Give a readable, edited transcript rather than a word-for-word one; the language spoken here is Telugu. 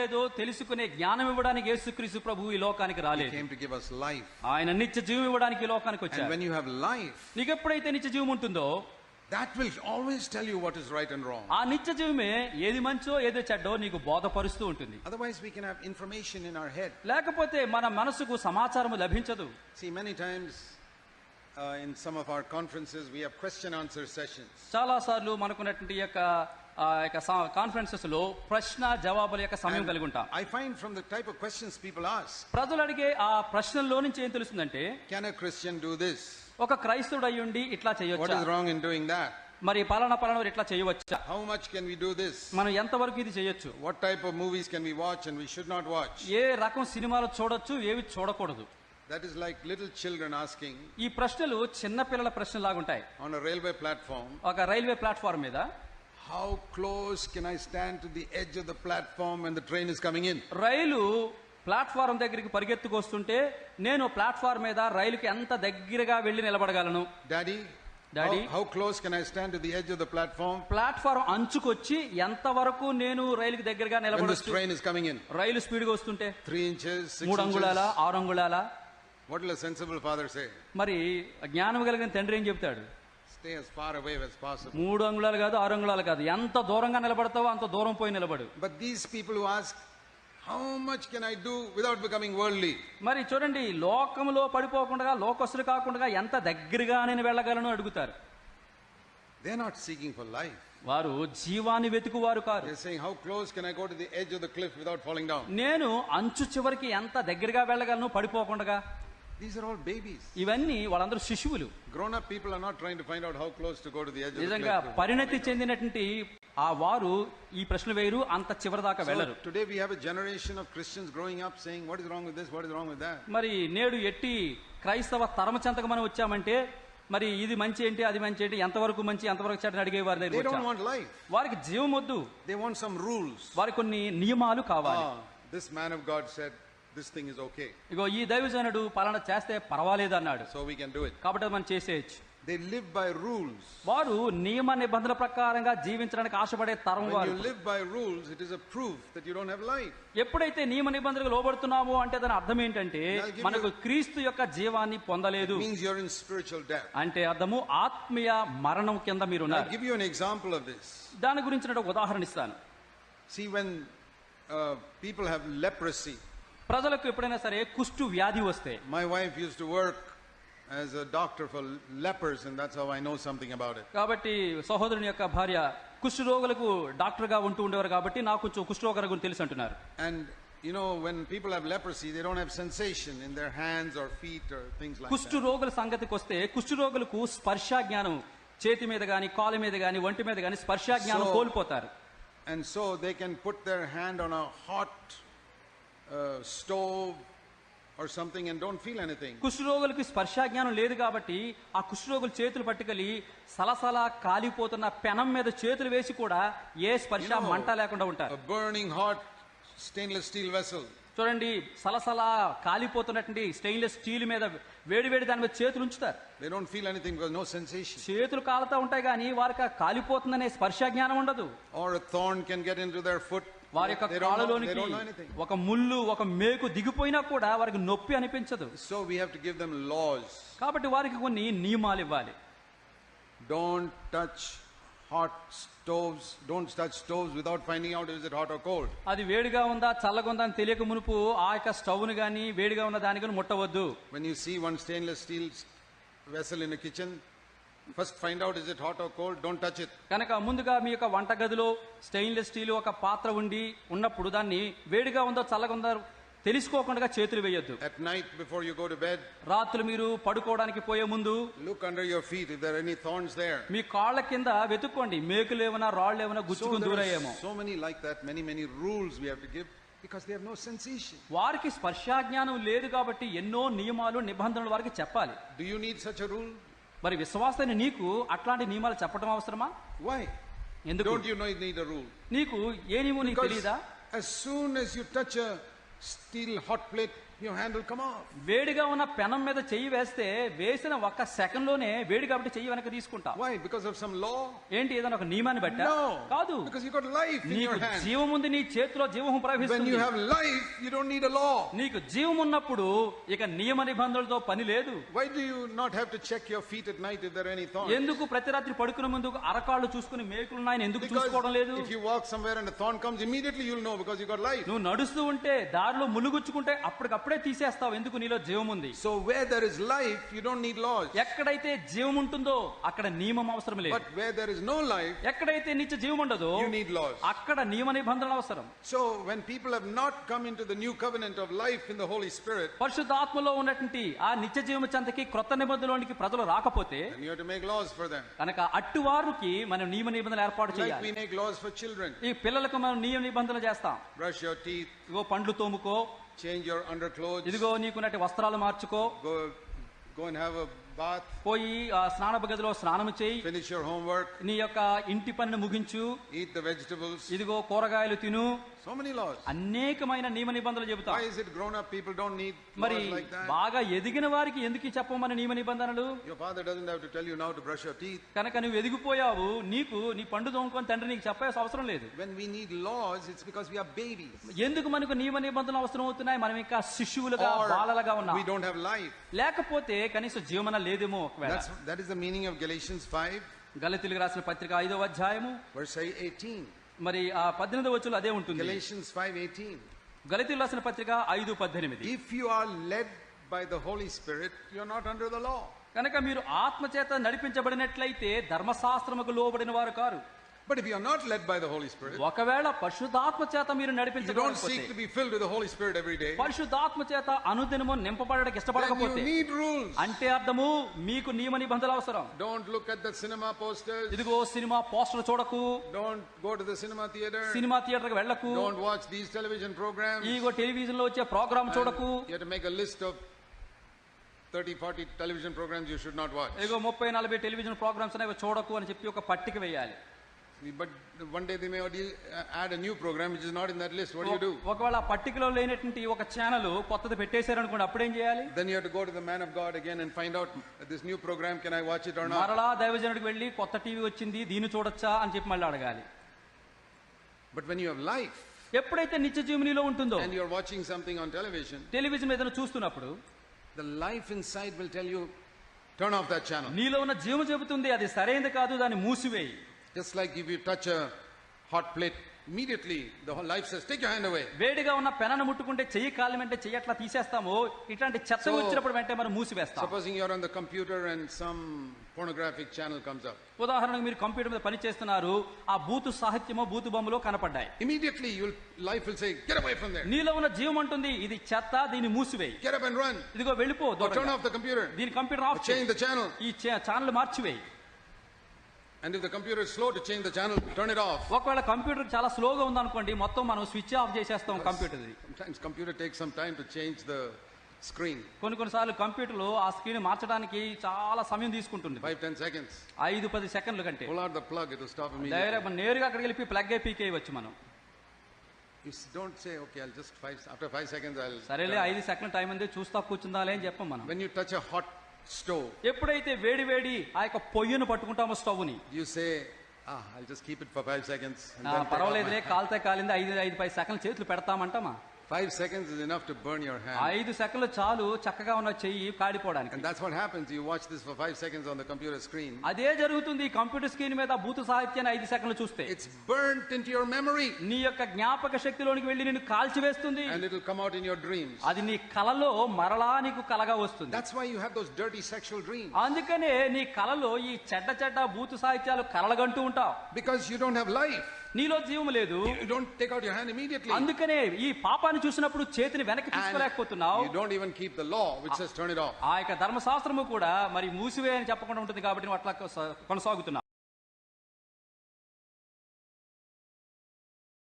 లేదో తెలుసుకునే జ్ఞానం ఇవ్వడానికి యేసుక్రీస్తు ప్రభువు ఈ లోకానికి He రాలేదు. came to give us life. ఆయన నిత్య జీవం ఇవ్వడానికి ఈ లోకానికి And వచ్చారు. when you have life, నీకు ఎప్పుడైతే నిత్య జీవం ఉంటుందో that will always tell you what is right and wrong. ఆ నిత్య జీవమే ఏది మంచో ఏది చెడ్డో నీకు బోధపరుస్తూ ఉంటుంది. Otherwise we can have information in our head. లేకపోతే మన మనసుకు సమాచారం లభించదు. See, many times in some of our conferences we have question answer sessions. చాలా సార్లు మనకున్నటువంటి యొక్క కాన్ఫరెన్సెస్ లో ప్రశ్న జవాబుల యొక్క సమయం కలిగి ఉంటాం. I find from the type of questions people ask, ప్రజలు అడిగే ఆ ప్రశ్నల్లో నుంచి ఏం తెలుస్తుందంటే, can a Christian do this? ఒక క్రైస్తవుడు అయ్యుండి ఇట్లా What చేయొచ్చా, is wrong in doing that? మరి పలానా ఇట్లా చేయవచ్చా, How much can we do this? మనం ఎంతవరకు ఇది చేయొచ్చు, What type of movies can we watch and we should not watch? ఏ రకం సినిమాలు చూడొచ్చు ఏవి చూడకూడదు. That is like little children asking ఈ ప్రశ్నలు చిన్న పిల్లల ప్రశ్నలాగుంటాయి. on a railway platform, ఒక రైల్వే ప్లాట్ఫామ్ మీద how close can I stand to the edge of the platform when the train is coming in? Rail platform దగ్గరికి పరిగెత్తుకొస్తుంటే నేను ప్లాట్ఫామ్ మీద రైలుకి ఎంత దగ్గరగా వెళ్లి నిలబడగలను. Daddy, how close can I stand to the edge of the platform platform అంచుకొచ్చి ఎంత వరకు నేను రైలుకి దగ్గరగా when this నిలబడొచ్చు. train is coming in? రైలు స్పీడ్ గా వస్తుంటే 3 inches, 6 3 అంగుళాల inches? 6 అంగుళాల. What will a sensible father say? మరి జ్ఞానం కలిగిన తండ్రి ఏం చెప్తాడు? Stay as far away as possible. 3 అంగుళాలు కాదు 6 అంగుళాలు కాదు, ఎంత దూరంగా నిలబడతావో అంత దూరం పోయి నిలబడు. But these people who ask, how much can I do without becoming worldly? మరి చూడండి, లోకములో పడిపోకుండా లోకస్తులు కాకుండా ఎంత దగ్గరగా నేను వెళ్ళగలను అడుగుతారు. They are not seeking for life. వారు జీవాన్ని వెతుకువారు car. They are saying, how close can I go to the edge of the cliff without falling down? నేను అంచు చివరికి ఎంత దగ్గరగా వెళ్ళగలను పడిపోకుండా. These are all babies. ఇవన్నీ వాళ్ళందరూ శిశువులు. Grown up people are not trying to find out how close to go to the edge of the నిజంగా cliff. పరిణతి చెందినటువంటి ఆ వారు ఈ ప్రశ్నలు వేరు, అంత చివరి దాకా వెళ్ళరు. So today we have a generation of Christians growing up saying, what is wrong with this, what is wrong with that? మరి నేడు ఎట్టి క్రైస్తవ తరమ చెంతకు మనం వచ్చామంటే, మరి ఇది మంచి ఏంటి అది మంచి ఏంటి, ఎంతవరకు మంచి ఎంతవరకు చెడ్డ అడిగే వారి They దగ్గర don't వచ్చాం. want life. వారికి జీవం వద్దు, They want some rules. వారికి కొన్ని నియమాలు కావాలి. This man of God said, this thing is okay, ఇగో ఈ దైవజనుడు పలానా చేస్తే పర్వాలేదు అన్నాడు, so we can do it. కాబట్టి అది మనం చేసేయచ్చు. They live by rules. వారు నియమ నిబంధనల ప్రకారంగా జీవించడానికి ఆశపడే తరం When వారు. you live by rules, it is a proof that you don't have life. ఎప్పుడైతే నియమ నిబంధనలకు లోబడుతున్నామో అంటే దాని అర్థం ఏంటంటే మనకు క్రీస్తు యొక్క జీవాన్ని పొందలేదు It means you're in spiritual death. అంటే అర్థము ఆత్మీయ మరణం కింద మీరు I'll ఉన్నారు. give you an example of this. దాని గురించి ఒక ఉదాహరణ ఇస్తాను. See, when people have leprosy, ప్రజలకు ఎప్పుడైనా సరే కుష్టు వ్యాధి వస్తే, my wife used to work as a doctor for lepers, and that's how I know something about it. కాబట్టి సహోదరుని యొక్క భార్య కుష్టు రోగులకు డాక్టర్ గా ఉంటూ ఉండేవారు కాబట్టి నాకు కొంచెం కుష్టు రోగుల గురించి తెలుసు అంటున్నారు. And you know, when people have leprosy, they don't have sensation in their hands or feet or things like కుష్టు that. రోగుల సంగతికి వస్తే కుష్టు రోగులకు స్పర్శా జ్ఞానం, చేతి మీద గాని కాలు మీద గాని ఒంటి మీద గాని స్పర్శా జ్ఞానం కోల్పోతారు. And so they can put their hand on a hot stove or something and don't feel anything. కుష్ఠరోగులకు స్పర్శా జ్ఞానం లేదు కాబట్టి ఆ కుష్ఠరోగులు చేతులు పట్టుకెళ్ళి సలసలా కాలిపోతున్న పెనం మీద చేతులు వేసి కూడా ఏ స్పర్శ మంట లేకుండా ఉంటారు. A burning hot stainless steel vessel. చూడండి, సలసలా కాలిపోతున్నటువంటి స్టెయిన్లెస్ స్టీల్ మీద వేడి దాని మీద చేతులు ఉంచుతారు. They don't feel anything because no sensation. చేతులు కాలుతా ఉంటాయి కానీ వారికి కాలిపోతుందనే స్పర్శా జ్ఞానం ఉండదు. Or a thorn can get into their foot. వారి యొక్క కాళ్ళలోనికి ఒక ముళ్ళు ఒక మేకు దిగిపోయినా కూడా వారికి నొప్పి అనిపించదు. So we have to give them laws. కాబట్టి వారికి కొన్ని నియమాలు ఇవ్వాలి. Don't touch hot stoves. Don't touch stoves without finding out is it hot or cold. అది వేడిగా ఉందా చల్లగా ఉందా అని తెలియక మునుపు ఆ యొక్క స్టవ్ ను గాని వేడిగా ఉన్న దాని గాని ముట్టవద్దు. When you see one stainless steel vessel in a kitchen, first find out is it hot or cold. Don't touch it. కనుక ముందుగా మీ యొక్క వంటగదిలో స్టెయిన్లెస్ స్టీల్ ఒక పాత్ర ఉండి ఉన్నప్పుడు దాన్ని వేడిగా ఉందో చల్లగా ఉందో తెలుసుకోకుండా చేతులు వేయొద్దు. At night before you go to bed, రాత్రి మీరు పడుకోవడానికి పోయే ముందు look under your feet if there are any thorns there. మీ కాళ్ళ కింద వెతుక్కోండి, మేకులు ఏమైనా రాళ్ళు ఏమైనా గుచ్చుకుని దూరయ్యేమో. So many like that, many rules we have to give because they have no sensation. వారికి స్పర్శా జ్ఞానం లేదు కాబట్టి ఎన్నో నియమాలు నిబంధనలు వారికి చెప్పాలి. Do you need such a rule? మరి విశ్వాసాన్ని నీకు అట్లాంటి నియమాలు చెప్పడం అవసరమా? Why? ఎందుకు? Don't you know you need a rule? నీకు ఏ నియమం నీకు తెలీదా? As soon as you touch a steel hot plate, your hand will come off. వేడిగా ఉన్న పెనం మీద చెయ్యి వేస్తే వేసిన ఒక్క సెకండ్ లోనే వేడి కాబట్టి చెయ్యి వెనక తీసుకుంటా. Why? Because of some law? ఏంటి ఏదైనా ఒక నియమాన్ని బట్టా? No. కాదు, Because you got life in నీకు your hand. జీవం ఉంది, నీ చేతిలో జీవం When ప్రవహిస్తుంది. you have life, you don't need a law. నీకు జీవం ఉన్నప్పుడు ఇక నియమ నిబంధనలతో పని లేదు. Why do you not have to check your feet at night if there are any thorns? ఎందుకు ప్రతి రాత్రి పడుకునే ముందు అరకాళ్ళు చూసుకుని మేకులున్నాయని ఎందుకు Because చూసుకోవడం లేదు? if you walk somewhere and a thorn comes, immediately you'll know because you got life. నువ్వు నడుస్తూ ఉంటే దారిలో ములుగుచ్చుకుంటే అప్పటికప్పుడే తీసేస్తావు, ఎందుకు నీలో జీవం ఉంది. So where there is life, you don't need laws. ఎక్కడైతే జీవం ఉంటుందో అక్కడ నియమం అవసరం లేదు. But where there is no life, ఎక్కడైతే నిత్య జీవం ఉండదో you need laws. అక్కడ నియమ నిబంధనలు అవసరం. So when people have not come into the new covenant of life in the Holy Spirit, పరిశుద్ధాత్మలో ఉన్నటువంటి ఆ నిత్య జీవం చెంతకి క్రొత్త నిబంధనలోనికి ప్రజలు రాకపోతే then you have to make laws for them. కనుక అట్టు వారికి మనం నియమ నిబంధనలు ఏర్పాటు Like చేయాలి. we make laws for children. ఈ పిల్లలకు మనం నియమ నిబంధనలు చేస్తాం. Brush your teeth, ఇదిగో పండ్లు తోముకో, change your underclothes, ఇదిగో నీకున్నట్టు వస్త్రాలు మార్చుకో, go and have a bath, పోయి ఆ స్నానపు గదిలో స్నానం చేయి, finish your homework, నీ యొక్క ఇంటి పనిని ముగించు, eat the vegetables. ఇదిగో కూరగాయలు తిను. So many laws. అనేకమైన నియమ నిబంధనలు చెబుతాం. Why is it grown up people don't need మరి laws like that? బాగా ఎదిగిన వారికి ఎందుకు చెప్పమని నియమ నిబంధనలు? Your father doesn't have to tell you now to brush your teeth. కనుక నువ్వు ఎదిగిపోయావు, నీకు నీ పండు తోముకొని తండ్రి నీకు చెప్పాల్సిన అవసరం లేదు. When we need laws, it's because we are babies. ఎందుకు మనకు నియమ నిబంధనలు అవసరం అవుతున్నాయి? మనం ఇంకా శిశువులుగా Or బాలలుగా ఉన్నాం. we don't have life. లేకపోతే కనీసం జీవన లేదేమో ఒకవేళ. That is the meaning of Galatians 5, గలతీయులకు రాసిన పత్రిక 5వ అధ్యాయము verse 18. మరి ఆ 18వ వచనంలో అదే ఉంటుంది. Galatians 5:18. గలతీయులకు రాసిన పత్రిక 5:18. If you are led by the Holy Spirit, you are not under the law. కనుక మీరు ఆత్మచేత నడిపించబడినట్లయితే ధర్మశాస్త్రముకు లోబడిన వారు car. But if you are not led by the Holy Spirit, ఒకవేళ పరిశుద్ధాత్మ చేత మీరు you don't నడిపించబడకపోతే, seek to be filled with the Holy Spirit every day, పరిశుద్ధాత్మ చేత అనుదినము నింపబడడానికి then ఇష్టపడకపోతే, you need rules. అంటే అర్థము మీకు నియమ నిబంధనలు అవసరం. Don't look at the cinema posters. ఇదిగో సినిమా పోస్టర్ చూడకు, Don't go to the cinema theater. Cinema థియేటర్కి వెళ్ళకు, Don't watch these television programs. Ego television లో వచ్చే ప్రోగ్రామ్ చూడకు. You have to make a list of 30-40 television programs you should not watch. ఇగో 30-40 టెలివిజన్ ప్రోగ్రామ్స్ అనేవి చూడకు అని చెప్పి ఒక పట్టిక వేయాలి. But one day they may add a new program which is not in that list. What do you do? ఒకవేళ ఆ పట్టికలో లేనటువంటి ఒక ఛానల్ కొత్తది పెట్టేశారనుకోండి, అప్పుడేం చేయాలి? Then you have to go to the man of God again and find out this new program, can I watch it or not? మరలా దైవజనుడికి వెళ్ళి కొత్త టీవీ వచ్చింది దీన్ని చూడొచ్చా అని చెప్పి మళ్ళీ అడగాలి. But when you have life ఎప్పుడైతే నిత్య జీవనిలో ఉంటుందో, and you are watching something on television, television ఏదైనా చూస్తున్నప్పుడు the life inside will tell you, turn off that channel. నీలో ఉన్న జీవం చెబుతుంది అది సరైనది కాదు, దాన్ని మూసివేయి. Just like if you touch a hot plate, immediately the whole life says, take your hand away. వేడిగా ఉన్న పెనను ముట్టుకుంటే చెయ్యి కాలిమంటే చెయ్యి అట్లా తీసేస్తాము, ఇట్లాంటి చెత్త So, వచ్చినప్పుడు వెంటనే మనం మూసివేస్తాం. Supposing you are on the computer and some pornographic channel comes up. ఉదాహరణకు మీరు కంప్యూటర్ మీద పని చేస్తున్నారు, ఆ బూతు సాహిత్యమో బూతు బొమ్మలో కనపడ్డాయి. Immediately life will say, get away from there. నీలో ఉన్న జీవం అంటుంది ఇది చెత్త, దీన్ని మూసివేయి. Get up and run. ఇదిగో వెళ్ళిపో, Or turn దూరంగా. off the computer. దీని computer of Change the channel. ఈ channel మార్చివేయి. And if the computer is slow to change the channel, turn it off. ఒకవేళ కంప్యూటర్ చాలా స్లోగా ఉందనుకోండి, మొత్తం మనం స్విచ్ ఆఫ్ చేసేస్తాం computer. Sometimes computer takes some time to change the screen. కొన్నిసార్లు కంప్యూటర్లో ఆ స్క్రీన్ మార్చడానికి చాలా సమయం తీసుకుంటుంది. 5-10 seconds. 5-10 సెకండ్ల కంటే. Pull out the plug, it will stop immediately. Direct మనం నేరుగా అక్కడికి వెళ్ళి ప్లగ్ అయి పీకేయవచ్చు మనం. You don't say, okay, I'll just after 5 seconds I'll. సరేలే 5 సెకండ్ల టైం ఉంది చూస్తా కూర్చుందాలే అని చెప్పం మనం. When you touch a hot stove, ఎప్పుడైతే వేడి వేడి ఆ యొక్క పొయ్యిను పట్టుకుంటామో స్టవ్ ని, you say, I'll just keep it for 5 seconds. And then take off పర్వాలేదులే my hand. కాలితే కాలింది 5 సెకండ్లు చేతులు పెడతామంటామా? 5 seconds is enough to burn your hand. 5 సెకండ్లు చాలు చక్కగా ఉన్న చెయ్యి కాడిపోవడానికి. And that's what happens. You watch this for 5 seconds on the computer screen. అదే జరుగుతుంది కంప్యూటర్ స్క్రీన్ మీద భూత సాహిత్యాన్ని 5 సెకండ్లు చూస్తే. It's burnt into your memory. నీ యొక్క జ్ఞాపక శక్తిలోనికి వెళ్ళి నిన్ను కాల్చివేస్తుంది. And it will come out in your dreams. అది నీ కలలో మరలా నీకు కలగా వస్తుంది. That's why you have those dirty sexual dreams. అందుకనే నీ కలలో ఈ చెడ్డ చెడ్డ భూత సాహిత్యాలు కలగంటూ ఉంటావు. Because you don't have life. నీలో జీవం లేదు. You don't take out your hand immediately. అందుకనే ఈ పాపాన్ని చూసినప్పుడు చేతిని వెనక్కి తీసుకోలేకపోతున్నావు. You don't even keep the law which says turn it off. ఆ యొక్క ధర్మశాస్త్రము కూడా మరి మూసివే అని చెప్పకుండా ఉంటుంది కాబట్టి నువ్వు అట్లా కొనసాగుతున్నావు.